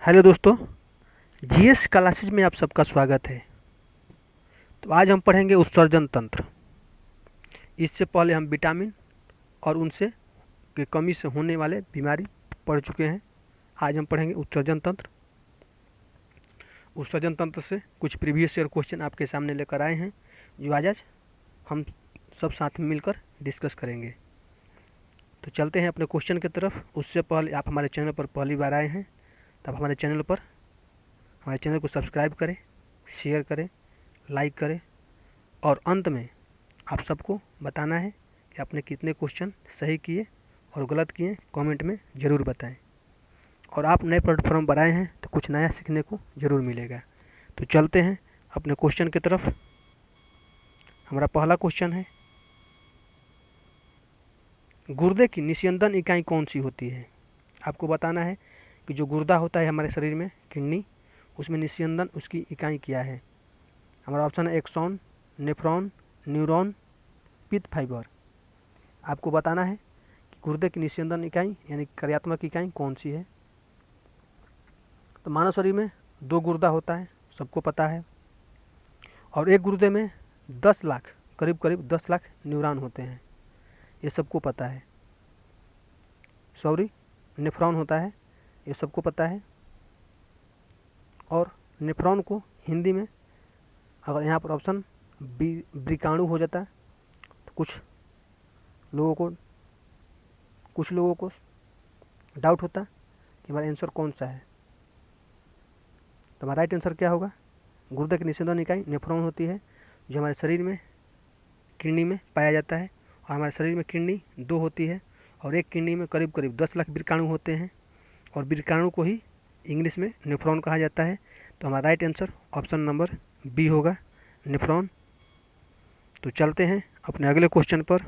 Hello दोस्तों, GS classes में आप सबका स्वागत है। तो आज हम पढ़ेंगे उत्सर्जन तंत्र। इससे पहले हम विटामिन और उनसे की कमी से होने वाले बीमारी पढ़ चुके हैं। आज हम पढ़ेंगे उत्सर्जन तंत्र। उत्सर्जन तंत्र से कुछ प्रीवियस ईयर क्वेश्चन आपके सामने लेकर आए हैं, जो आज हम सब साथ में मिलकर डिस्कस करेंगे। तो चलते हैं अपने क्वेश्चन की तरफ। उससे पहले आप हमारे चैनल पर पहली बार आए हैं तब हमारे चैनल को सब्सक्राइब करें, शेयर करें, लाइक करें और अंत में आप सबको बताना है कि आपने कितने क्वेश्चन सही किए और गलत किए, कमेंट में ज़रूर बताएं। और आप नए प्लेटफॉर्म पर आए हैं तो कुछ नया सीखने को ज़रूर मिलेगा। तो चलते हैं अपने क्वेश्चन की तरफ। हमारा पहला क्वेश्चन है, गुर्दे की निस्यंदन इकाई कौन सी होती है। आपको बताना है कि जो गुर्दा होता है हमारे शरीर में, किडनी, उसमें निस्यंदन उसकी इकाई क्या है। हमारा ऑप्शन है एक्सॉन, नेफ्रॉन, न्यूरॉन, पित्त फाइबर। आपको बताना है कि गुर्दे की निस्यंदन इकाई यानी कार्यात्मक इकाई कौन सी है। तो मानव शरीर में 2 गुर्दा होता है, सबको पता है, और एक गुर्दे में 10 लाख करीब 10 लाख न्यूरॉन होते हैं, ये सबको पता है। नेफ्रॉन होता है, ये सबको पता है। और नेफ्रॉन को हिंदी में अगर यहाँ पर ऑप्शन वृकाणु हो जाता है तो कुछ लोगों को डाउट होता कि हमारा आंसर कौन सा है। तो हमारा राइट आंसर क्या होगा, गुर्दे की निस्यंदन इकाई नेफ्रॉन होती है, जो हमारे शरीर में किडनी में पाया जाता है। और हमारे शरीर में किडनी 2 होती है और एक किडनी में करीब 10 लाख वृकाणु होते हैं, और वृकाणु को ही इंग्लिश में नेफ्रॉन कहा जाता है। तो हमारा right answer option number B होगा, नेफ्रॉन। तो चलते हैं अपने अगले क्वेश्चन पर।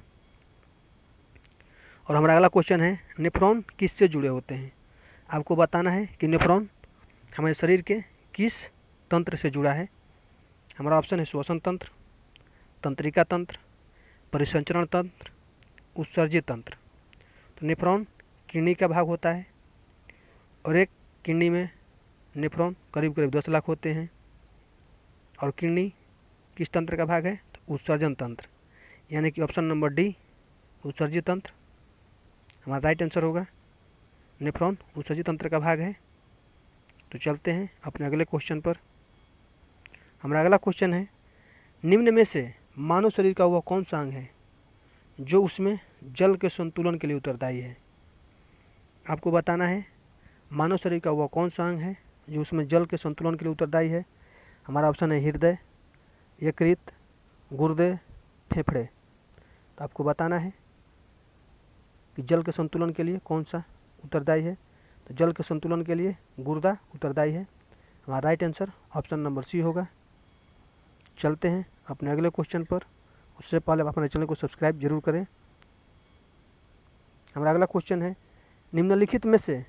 और हमारा अगला क्वेश्चन है, नेफ्रॉन किससे जुड़े होते हैं। आपको बताना है कि नेफ्रॉन हमारे शरीर के किस तंत्र से जुड़ा है। हमारा ऑप्शन है श्वसन तंत्र, तंत्रिका तंत्र, परिसंचरण तंत्र, उत्सर्जित तंत्र। तो नेफ्रॉन किडनी का भाग होता है और एक किडनी में नेफ्रॉन करीब 10 लाख होते हैं। और किडनी किस तंत्र का भाग है, तो उत्सर्जन तंत्र, यानी कि ऑप्शन नंबर डी, उत्सर्जित तंत्र हमारा राइट आंसर होगा। नेफ्रॉन उत्सर्जित तंत्र का भाग है। तो चलते हैं अपने अगले क्वेश्चन पर। हमारा अगला क्वेश्चन है, निम्न में से मानव शरीर का वह कौन सा अंग है जो उसमें जल के संतुलन के लिए उत्तरदायी है। आपको बताना है मानव शरीर का वह कौन सा अंग है जो उसमें जल के संतुलन के लिए उत्तरदायी है। हमारा ऑप्शन है हृदय, यकृत, गुर्दे, फेफड़े। तो आपको बताना है कि जल के संतुलन के लिए कौन सा उत्तरदायी है। तो जल के संतुलन के लिए गुर्दा उत्तरदायी है। हमारा right answer option number C होगा। चलते हैं अपने अगले क्वेश्चन पर। उससे पहले आप हमारे चैनल को सब्सक्राइब जरूर करें। हमारा अगला क्वेश्चन है, निम्नलिखित में से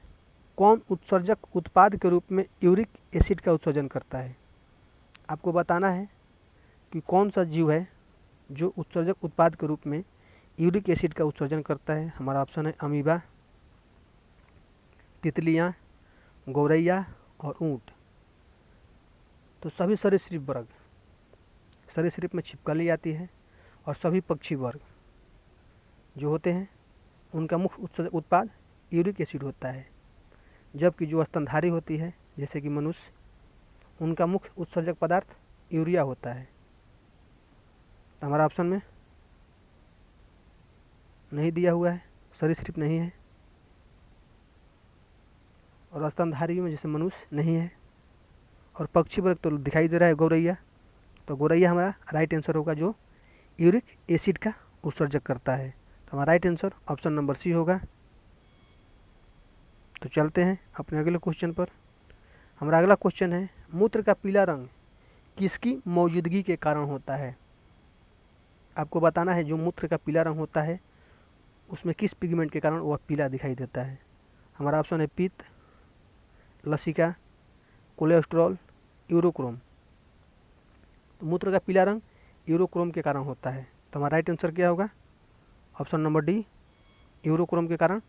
कौन उत्सर्जक उत्पाद के रूप में यूरिक एसिड का उत्सर्जन करता है। आपको बताना है कि कौन सा जीव है जो उत्सर्जक उत्पाद के रूप में यूरिक एसिड का उत्सर्जन करता है। हमारा ऑप्शन है अमीबा, तितलियाँ, गौरैया और ऊँट। तो सभी सरीसृप में छिपकली आती है, और सभी पक्षी वर्ग जो होते हैं उनका मुख्य उत्सर्जक उत्पाद यूरिक एसिड होता है। जबकि जो स्तनधारी होती है जैसे कि मनुष्य, उनका मुख्य उत्सर्जक पदार्थ यूरिया होता है। तो हमारा ऑप्शन में नहीं दिया हुआ है, सरीसृप नहीं है, और स्तनधारी में जैसे मनुष्य नहीं है, और पक्षी वर्ग तो दिखाई दे रहा है गौरैया। तो गौरैया हमारा राइट आंसर होगा जो यूरिक एसिड का उत्सर्जक करता है। तो हमारा right answer option number C होगा। तो चलते हैं अपने अगले क्वेश्चन पर। हमारा अगला क्वेश्चन है, मूत्र का पीला रंग किसकी मौजूदगी के कारण होता है। आपको बताना है जो मूत्र का पीला रंग होता है उसमें किस पिगमेंट के कारण वह पीला दिखाई देता है। हमारा ऑप्शन है पित्त, लसिका, कोलेस्ट्रॉल, यूरोक्रोम। तो मूत्र का पीला रंग यूरोक्रोम के कारण होता है। तो हमारा राइट आंसर क्या होगा, ऑप्शन नंबर डी, यूरोक्रोम के कारण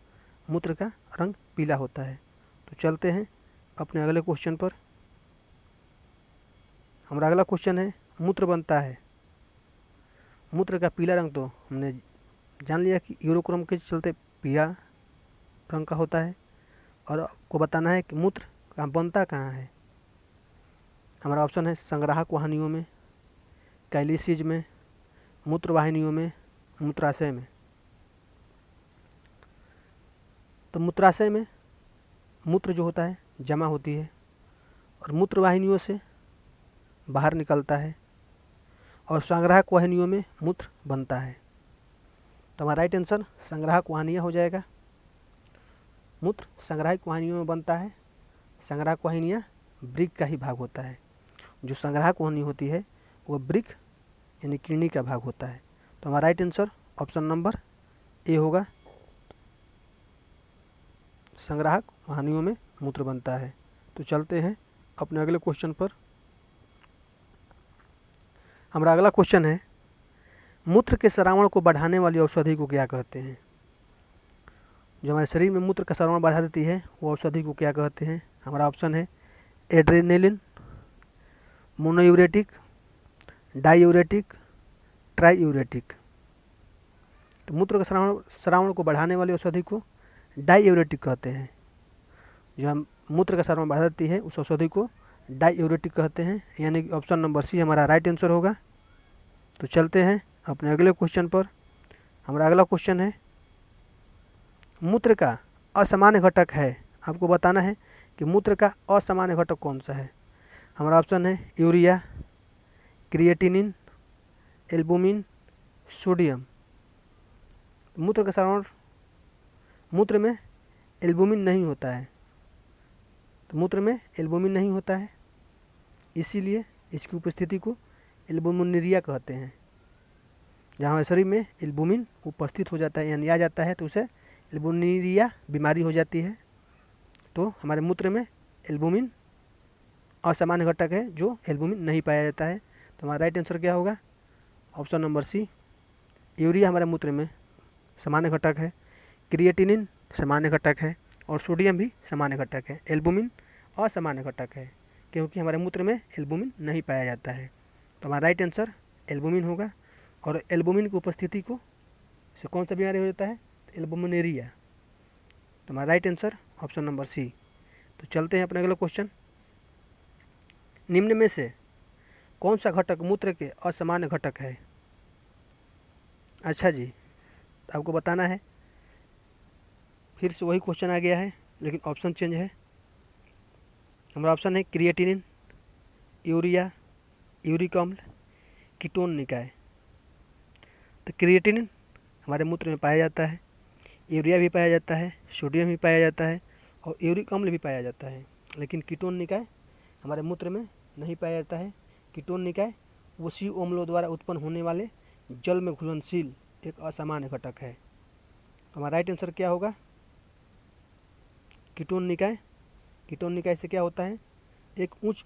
मूत्र का रंग पीला होता है। तो चलते हैं अपने अगले क्वेश्चन पर। हमारा अगला क्वेश्चन है, मूत्र बनता है। मूत्र का पीला रंग तो हमने जान लिया कि यूरोक्रोम के चलते पीला रंग का होता है, और आपको बताना है कि मूत्र कहाँ बनता कहाँ है। हमारा ऑप्शन है संग्राहक वाहिनियों में, कैलिसीज में, मूत्र वाहिनियों में, मूत्राशय में। तो मूत्राशय में मूत्र जो होता है जमा होती है और मूत्र वाहिनियों से बाहर निकलता है, और संग्राहक वाहिनियों में मूत्र बनता है। तो हमारा राइट आंसर संग्राहक वाहिनियाँ हो जाएगा। मूत्र संग्राहक वाहिनियों में बनता है। संग्राहक वाहिनियाँ वृक्क का ही भाग होता है। जो संग्राहक वाहिनी होती है वो वृक्क यानी किडनी का भाग होता है। तो हमारा right answer option number A होगा, संग्राहक वाहिनियों में मूत्र बनता है। तो चलते हैं अपने अगले क्वेश्चन पर। हमारा अगला क्वेश्चन है, मूत्र के श्रावण को बढ़ाने वाली औषधि को क्या कहते हैं। जो हमारे शरीर में मूत्र का श्रावण बढ़ा देती है वो औषधि को क्या कहते हैं। हमारा ऑप्शन है एड्रेनेलिन, मोनोयूरेटिक, डाईयूरेटिक, ट्राईयूरेटिक। तो मूत्र का श्रावण को बढ़ाने वाली औषधि को डाईयूरेटिक कहते हैं। जो हम मूत्र का श्रावण बढ़ा देती है उस औषधि को डाईयूरेटिक कहते हैं, यानी कि ऑप्शन नंबर सी हमारा राइट आंसर होगा। तो चलते हैं अपने अगले क्वेश्चन पर। हमारा अगला क्वेश्चन है, मूत्र का असामान्य घटक है। आपको बताना है कि मूत्र का असामान्य घटक कौन सा है। हमारा ऑप्शन है यूरिया, क्रिएटिनिन, एल्बुमिन, सोडियम। मूत्र का श्रावण, मूत्र में एल्बुमिन नहीं होता है, तो मूत्र में एल्बुमिन नहीं होता है, इसीलिए इसकी उपस्थिति को एल्बुमिनुरिया कहते हैं। जहाँ हमारे शरीर में एल्बुमिन उपस्थित हो जाता है यानी आ जाता है तो उसे एल्बुमिनुरिया बीमारी हो जाती है। तो हमारे मूत्र में एल्बुमिन असामान्य घटक है जो एल्बुमिन नहीं पाया जाता है। तो हमारा राइट आंसर क्या होगा, ऑप्शन नंबर सी, यूरिया हमारे मूत्र में सामान्य घटक है, क्रिएटिनिन सामान्य घटक है और सोडियम भी सामान्य घटक है। एल्बुमिन असामान्य घटक है क्योंकि हमारे मूत्र में एल्बुमिन नहीं पाया जाता है। तो हमारा राइट आंसर एल्बुमिन होगा, और एल्बुमिन की उपस्थिति को से कौन सा बीमारी हो जाता है, एल्बुमिनुरिया। तो हमारा right answer option number C. तो चलते हैं अपने अगले क्वेश्चन। निम्न में से कौन सा घटक मूत्र के असामान्य घटक है। अच्छा जी, तो आपको बताना है, फिर से वही क्वेश्चन आ गया है लेकिन ऑप्शन चेंज है। हमारा ऑप्शन है क्रिएटिनिन, यूरिया, यूरिक अम्ल, कीटोन निकाय। तो क्रिएटिनिन हमारे मूत्र में पाया जाता है, यूरिया भी पाया जाता है, सोडियम भी पाया जाता है और यूरिक अम्ल भी पाया जाता है, लेकिन कीटोन निकाय हमारे मूत्र में नहीं पाया जाता है। कीटोन निकाय वो सी अम्लों द्वारा उत्पन्न होने वाले जल में घुलनशील एक असामान्य घटक है। तो हमारा राइट आंसर क्या होगा, कीटोन निकाय। कीटोन निकाय से क्या होता है, एक उच्च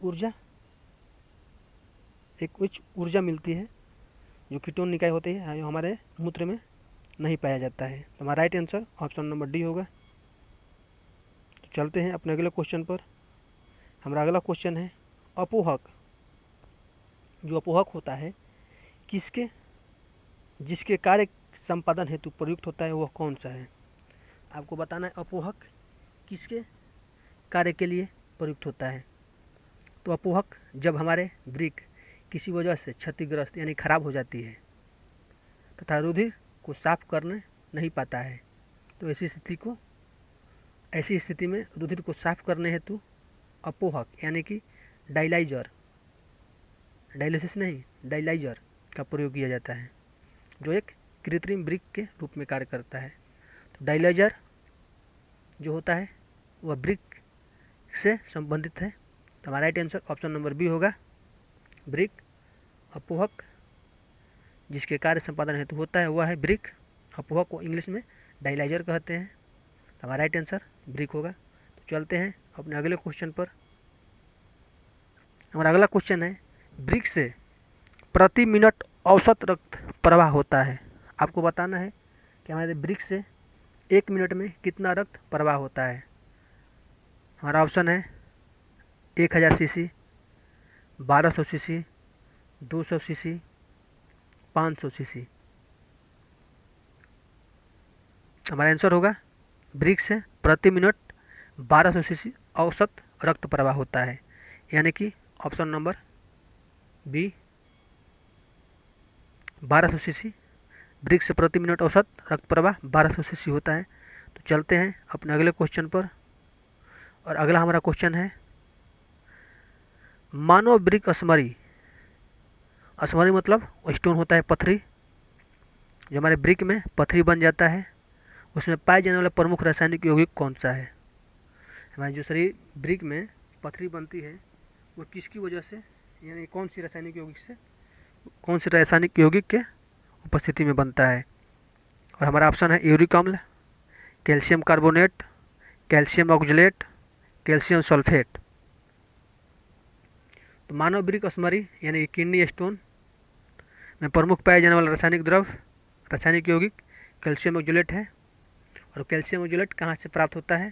ऊर्जा मिलती है जो कीटोन निकाय होती है, जो हमारे मूत्र में नहीं पाया जाता है। तो हमारा right answer option number D होगा। तो चलते हैं अपने अगले क्वेश्चन पर। हमारा अगला क्वेश्चन है, अपोहक। जो अपोहक होता है जिसके कार्य संपादन हेतु प्रयुक्त होता है वह कौन सा है। आपको बताना है अपोहक किसके कार्य के लिए प्रयुक्त होता है। तो अपोहक जब हमारे वृक्क किसी वजह से क्षतिग्रस्त यानी खराब हो जाती है तथा रुधिर को साफ करने नहीं पाता है, तो ऐसी स्थिति में रुधिर को साफ करने हेतु अपोहक यानी कि डायलाइजर, डायलिसिस नहीं डायलाइजर का प्रयोग किया जाता है, जो एक कृत्रिम वृक्क के रूप में कार्य करता है। तो डायलाइजर जो होता है वह वृक्क से संबंधित है। तो हमारा right answer option number B होगा, वृक्क अपोहक जिसके कार्य संपादन हेतु होता है वह है वृक्क। अपोहक को इंग्लिश में डायलाइजर कहते हैं। तो हमारा राइट आंसर वृक्क होगा। तो चलते हैं अपने अगले क्वेश्चन पर। हमारा अगला क्वेश्चन है, वृक्क से प्रति मिनट औसत रक्त प्रवाह होता है। आपको बताना है कि हमारे वृक्क से 1 मिनट में कितना रक्त प्रवाह होता है। हमारा ऑप्शन है 1000 सीसी, 1200 सीसी, 200 सीसी, 500 सीसी। हमारा आंसर होगा ब्रिक से प्रति मिनट 1200 सीसी औसत रक्त प्रवाह होता है, यानी कि ऑप्शन नंबर बी 1200 सीसी। ब्रिक से प्रति मिनट औसत रक्त प्रवाह 1200 सीसी होता है। तो चलते हैं अपने अगले क्वेश्चन पर, और अगला हमारा क्वेश्चन है मानव ब्रिक स्मरी। स्मरी मतलब स्टोन होता है पत्थरी, जो हमारे ब्रिक में पत्थरी बन जाता है, उसमें पाए जाने वाला प्रमुख रासायनिक यौगिक कौन सा है। हमारे जो शरीर ब्रिक में पत्थरी बनती है वो किसकी वजह से, यानी कौन सी रासायनिक यौगिक से, कौन से रासायनिक यौगिक के उपस्थिति में बनता है। और हमारा ऑप्शन है यूरिक अम्ल, calcium carbonate, calcium oxalate, calcium sulphate. तो मानव ब्रिक स्मरी यानी किडनी स्टोन में प्रमुख पाए जाने वाला रासायनिक द्रव, रासायनिक यौगिक कैल्शियम ऑक्जेलेट है। और कैल्शियम ऑक्जेलेट कहाँ से प्राप्त होता है,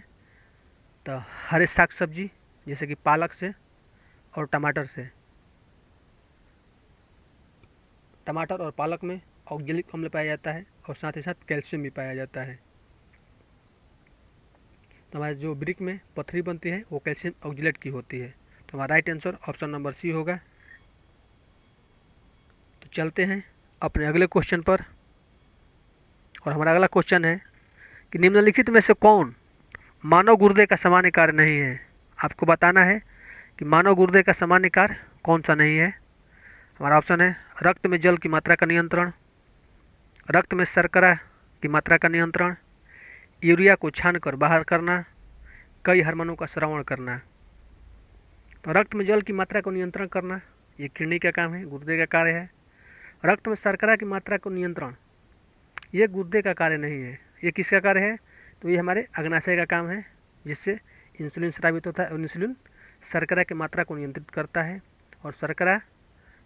तो हरे साग सब्जी जैसे कि पालक से और टमाटर से। टमाटर और पालक में ऑक्जेलिक अम्ल पाया जाता है और साथ ही साथ कैल्शियम भी पाया जाता है। तो हमारे जो ब्रिक में पत्थरी बनती है वो कैल्शियम ऑक्जेलेट की होती है। तो हमारा right answer option number C होगा। तो चलते हैं अपने अगले क्वेश्चन पर, और हमारा अगला क्वेश्चन है कि निम्नलिखित में से कौन मानव गुर्दे का सामान्य कार्य नहीं है। आपको बताना है कि मानव गुर्दे का सामान्य कार्य कौन सा नहीं है। हमारा ऑप्शन है रक्त में जल की मात्रा का नियंत्रण, रक्त में शर्करा की मात्रा का नियंत्रण, यूरिया को छानकर बाहर करना, कई हार्मोनों का श्रवण करना। तो रक्त में जल की मात्रा को नियंत्रण करना ये किडनी का काम है, गुर्दे का कार्य है। रक्त में शर्करा की मात्रा को नियंत्रण ये गुर्दे का कार्य नहीं है, ये किसका कार्य है, तो ये हमारे अग्नाशय का काम है, जिससे इंसुलिन स्रावित होता है और इंसुलिन शर्करा की मात्रा को नियंत्रित करता है। और शर्करा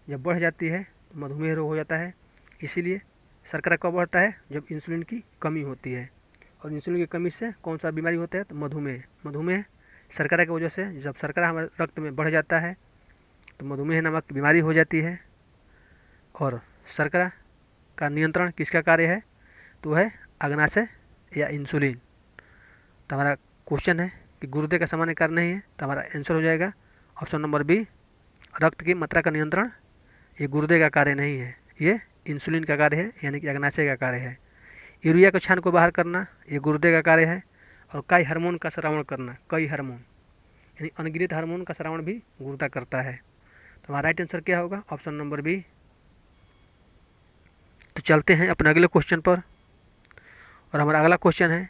जब बढ़ जाती है तो मधुमेह रोग हो जाता है। इसीलिए शर्करा कब बढ़ता है, जब इंसुलिन की कमी होती है। और इंसुलिन की कमी से कौन सा बीमारी होता है, तो मधुमेह। मधुमेह शर्करा की वजह से, जब शर्करा हमारे रक्त में बढ़ जाता है तो मधुमेह नामक बीमारी हो जाती है। और शर्करा का नियंत्रण किसका कार्य है, तो है अग्नाशय या इंसुलिन। तो हमारा क्वेश्चन है कि गुर्दे का सामान्य कार्य नहीं है, तो हमारा आंसर हो जाएगा ऑप्शन नंबर बी, रक्त की मात्रा का नियंत्रण ये गुर्दे का कार्य नहीं है, ये इंसुलिन का कार्य है, यानी कि अग्नाशय का कार्य है। यूरिया को छान को बाहर करना ये गुर्दे का कार्य है। और कई हार्मोन का श्रवण करना, कई हार्मोन यानी अनगिनत हार्मोन का श्रवण भी गुर्दा करता है। तो हमारा राइट आंसर क्या होगा, ऑप्शन नंबर बी। तो चलते हैं अपने अगले क्वेश्चन पर, और हमारा अगला क्वेश्चन है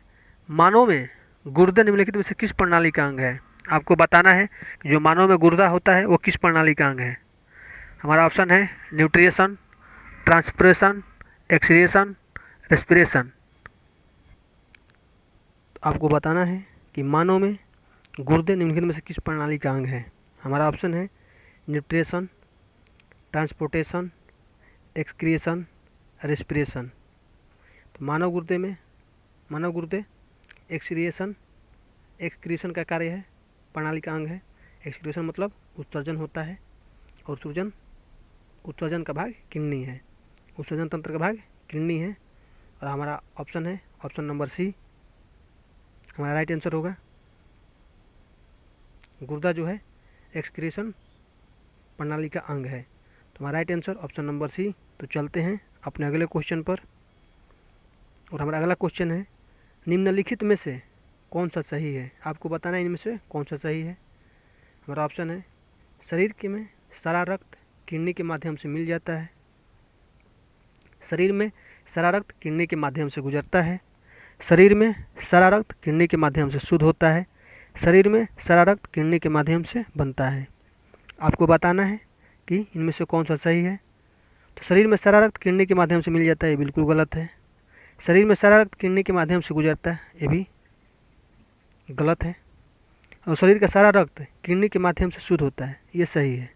मानव में गुर्दे निम्नलिखित में से किस प्रणाली का अंग है। आपको बताना है कि जो मानव में गुर्दा होता है वो किस प्रणाली का अंग है। हमारा ऑप्शन है न्यूट्रिएशन, ट्रांसप्रेशन, एक्सक्रिएशन, रेस्पिरेशन। आपको बताना है कि मानव में गुर्दे निम्नलिखित में से किस प्रणाली का अंग है। हमारा ऑप्शन है न्यूट्रिएशन, ट्रांसपोर्टेशन, एक्सक्रिएशन, रेस्पिरेशन। तो मानव गुर्दे एक्सक्रिएशन का कार्य है, प्रणाली का अंग है। एक्सक्रिएशन मतलब उत्सर्जन होता है, और उत्सर्जन का भाग किडनी है, उत्सर्जन तंत्र का भाग किडनी है। और हमारा ऑप्शन है ऑप्शन नंबर सी, हमारा राइट आंसर होगा। गुर्दा जो है एक्सक्रीशन प्रणाली का अंग है, तो हमारा right answer option number C. तो चलते हैं अपने अगले क्वेश्चन पर, और हमारा अगला क्वेश्चन है निम्नलिखित में से कौन सा सही है। आपको बताना है इनमें से कौन सा सही है। हमारा ऑप्शन है शरीर के में सारा रक्त किडनी के माध्यम से मिल जाता है, शरीर में सारा रक्त किडनी के माध्यम से गुजरता है, शरीर में सारा रक्त किडनी के माध्यम से शुद्ध होता है, शरीर में सारा रक्त किडनी के माध्यम से बनता है। आपको बताना है कि इनमें से कौन सा सही है। तो शरीर में सारा रक्त किडनी के माध्यम से मिल जाता है, ये बिल्कुल गलत है। शरीर में सारा रक्त किडनी के माध्यम से गुजरता है, ये भी गलत है। और शरीर का सारा रक्त किडनी के माध्यम से शुद्ध होता है, ये सही है।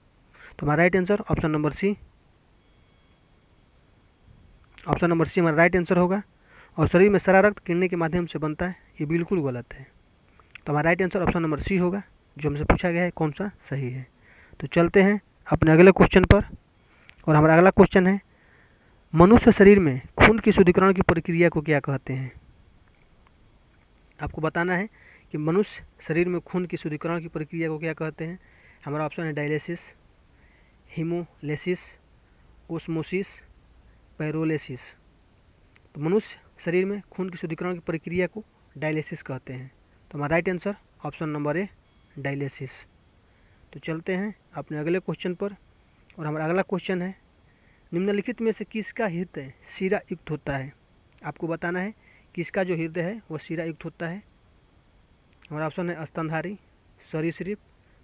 तो हमारा right answer option number C, option number C हमारा राइट आंसर होगा। और शरीर में सारा रक्त किडनी के माध्यम से बनता है, ये बिल्कुल गलत है। तो हमारा right answer option number C होगा। जो हमसे पूछा गया है कौन सा सही है। तो चलते हैं अपने अगले क्वेश्चन पर। और हमारा अगला क्वेश्चन है, मनुष्य शरीर में खून की शुद्धिकरण की प्रक्रिया को क्या कहते हैं। आपको बताना है कि मनुष्य शरीर में खून की शुद्धिकरण की प्रक्रिया को क्या कहते हैं। हमारा ऑप्शन है डायलिसिस, हीमोलिसिस, ओस्मोसिस, पैरोलिसिस। तो मनुष्य शरीर में खून की शुद्धिकरण की प्रक्रिया को डायलिसिस कहते हैं। तो हमारा right answer option number A, dialysis. तो चलते हैं अपने अगले क्वेश्चन पर। और हमारा अगला क्वेश्चन है, निम्नलिखित में से किसका हृदय शिरा युक्त होता है। आपको बताना है किसका जो हृदय है वह शिरा युक्त होता है। हमारा ऑप्शन है स्तनधारी, सरीसृप,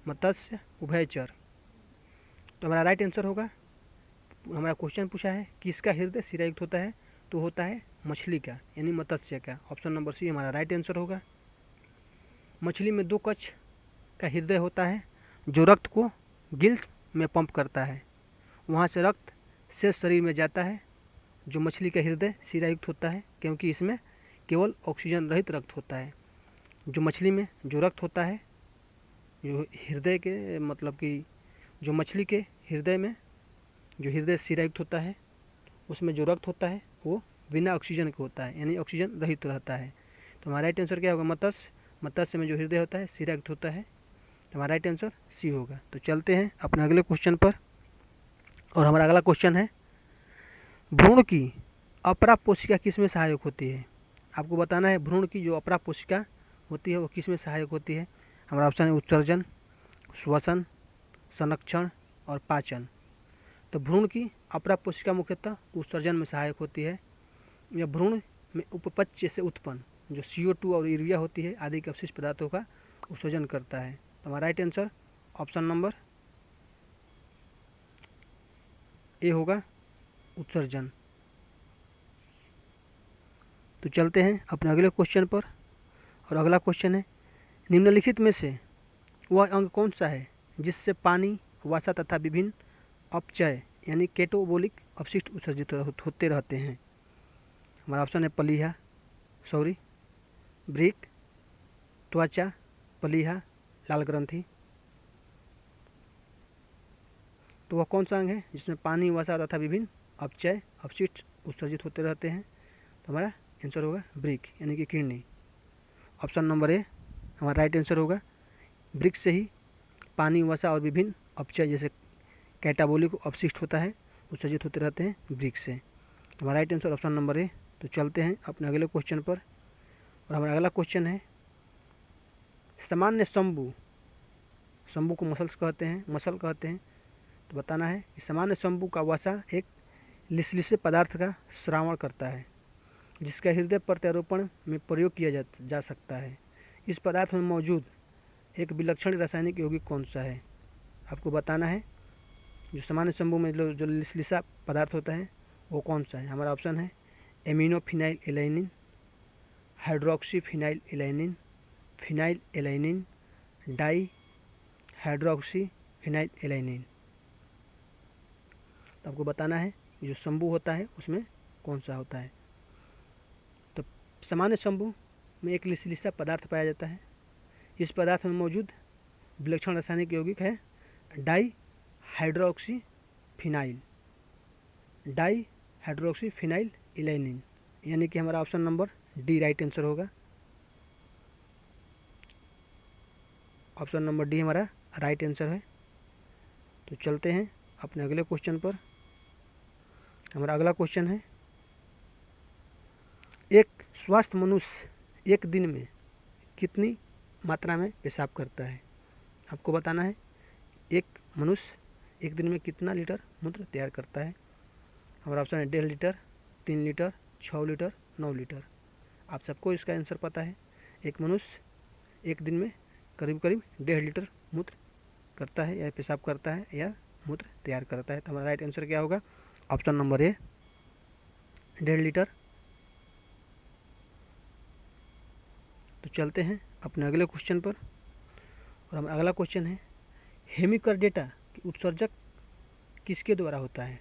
मत्स्य, उभयचर। तो हमारा राइट आंसर होगा, हमारा क्वेश्चन पूछा है किसका हृदय शिरा युक्त होता है, तो होता है मछली का यानी मत्स्य का। ऑप्शन नंबर सी हमारा राइट आंसर होगा। मछली में 2 कक्ष का हृदय होता है जो रक्त को गिल्स में पंप करता है, वहाँ से रक्त शेष शरीर में जाता है। जो मछली का हृदय शिरा युक्त होता है क्योंकि इसमें केवल ऑक्सीजन रहित रक्त होता है। जो मछली में जो रक्त होता है, जो हृदय के मतलब कि जो मछली के हृदय में जो हृदय शिरा युक्त होता है उसमें जो रक्त होता है वो बिना ऑक्सीजन के होता है यानी ऑक्सीजन रहित रहता है। तो हमारा राइट आंसर क्या होगा, मत्स्य में जो हृदय होता है शिरा युक्त होता है। तो हमारा राइट आंसर सी होगा। तो चलते हैं अपने अगले क्वेश्चन पर। और हमारा अगला क्वेश्चन है, भ्रूण की अपरा कोशिका किस में सहायक होती है। आपको बताना है भ्रूण की जो अपरा कोशिका होती है वो किस में सहायक होती है। हमारा ऑप्शन है उत्सर्जन, श्वसन, संरक्षण और पाचन। तो भ्रूण की अपरा कोशिका मुख्यतः उत्सर्जन में सहायक होती है। यह भ्रूण में उपपच्य से उत्पन्न जो CO2 और यूरिया होती है आदि के अवशिष्ट पदार्थों का उत्सर्जन करता है। तो हमारा right answer option number A होगा, उत्सर्जन। तो चलते हैं अपने अगले क्वेश्चन पर। और अगला क्वेश्चन है, निम्नलिखित में से वह अंग कौन सा है जिससे पानी, वसा तथा विभिन्न अपचय यानी केटोबोलिक अपशिष्ट उत्सर्जित होते रहते हैं। हमारा ऑप्शन है प्लीहा, वृक्क, त्वचा, प्लीहा, लाल ग्रंथि। तो वह कौन सा अंग है जिसमें पानी, वसा तथा विभिन्न अपचय अपशिष्ट उत्सर्जित होते रहते हैं। तो हमारा आंसर होगा वृक्क यानी कि किडनी। ऑप्शन नंबर ए हमारा राइट आंसर होगा। वृक्क से ही पानी, वसा और विभिन्न अपचय जैसे कैटाबोलिक अपशिष्ट होता है उत्सर्जित होते रहते हैं वृक्क से। तो हमारा right answer option number A. तो चलते हैं अपने अगले क्वेश्चन पर। और हमारा अगला क्वेश्चन है, सामान्य शंभू को मसल कहते हैं। तो बताना है कि सामान्य शंभू का वसा एक लिसलिसे पदार्थ का श्रावण करता है जिसका हृदय प्रत्यारोपण में प्रयोग किया जा सकता है। इस पदार्थ में मौजूद एक विलक्षण रासायनिक यौगिक कौन सा है। आपको बताना है जो सामान्य शंभू में जो लिसलिसा पदार्थ होता है वो कौन सा है। हमारा ऑप्शन है aminophenyl alanine, hydroxy phenyl alanine, phenyl alanine, di hydroxy phenyl alanine. तो आपको बताना है जो शंभू होता है उसमें कौन सा होता है। तो सामान्य शंभू में एक लिसलिसा पदार्थ पाया जाता है। इस पदार्थ में मौजूद विलक्षण रासायनिक यौगिक है डाई हाइड्रोक्सी फिनाइल एलाइनिन यानी कि हमारा option number D right answer होगा। ऑप्शन नंबर डी हमारा राइट आंसर है। तो चलते हैं अपने अगले क्वेश्चन पर। हमारा अगला क्वेश्चन है, एक स्वस्थ मनुष्य एक दिन में कितनी मात्रा में पेशाब करता है। आपको बताना है एक मनुष्य एक दिन में कितना लीटर मूत्र तैयार करता है। हमारा ऑप्शन है 1.5 लीटर, 3 लीटर, 6 लीटर, 9 लीटर। आप सबको इसका आंसर पता है। एक मनुष्य एक दिन में करीब 1.5 लीटर मूत्र करता है या पेशाब करता है या मूत्र तैयार करता है। तो हमारा राइट आंसर क्या होगा, ऑप्शन नंबर ए 1.5 लीटर। तो चलते हैं अपने अगले क्वेश्चन पर। और हमारा अगला क्वेश्चन है, हेमिकर्डेटा की उत्सर्जक किसके द्वारा होता है।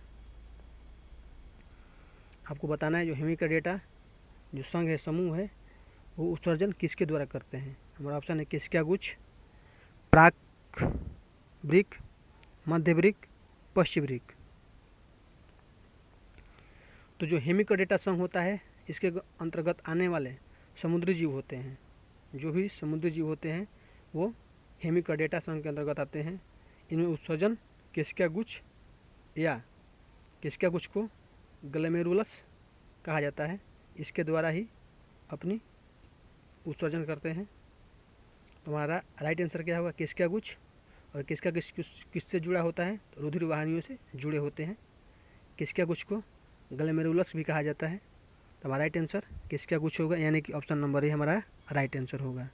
आपको बताना है जो हेमिकर्डेटा जो संघ है, समूह है, वो उत्सर्जन किसके द्वारा करते हैं। हमारा ऑप्शन है केशिका गुच्छ, प्राक वृक, मध्य वृक, पश्चिम वृक। तो जो हेमिकोडेटा संघ होता है इसके अंतर्गत आने वाले समुद्री जीव होते हैं, जो भी समुद्री जीव होते हैं वो हेमिकोडेटा संघ के अंतर्गत आते हैं। इनमें उत्सर्जन केशिका गुच्छ या केशिका गुच्छ को ग्लोमेरुलस कहा जाता है, इसके द्वारा ही अपनी उत्सर्जन करते हैं। तो हमारा राइट आंसर क्या होगा? केशिका गुच्छ। और केशिका किससे जुड़ा होता है? तो रुधिर वाहिनियों से जुड़े होते हैं। केशिका गुच्छ को ग्लोमेरुलस भी कहा जाता है। तो हमारा राइट आंसर केशिका गुच्छ होगा, यानी कि ऑप्शन नंबर ही हमारा राइट आंसर होगा।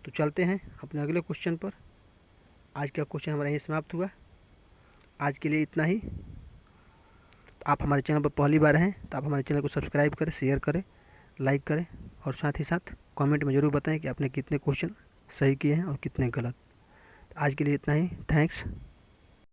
तो चलते हैं अपने अगले क्वेश्चन पर। आज का क्वेश्चन हमारा यहीं समाप्त हुआ। आज के लिए इतना ही। तो आप हमारे चैनल पर पहली बार हैं तो आप हमारे चैनल को सब्सक्राइब करें, शेयर करें, लाइक करें और साथ ही साथ कमेंट में ज़रूर बताएं कि आपने कितने क्वेश्चन सही किए हैं और कितने गलत। आज के लिए इतना ही। थैंक्स।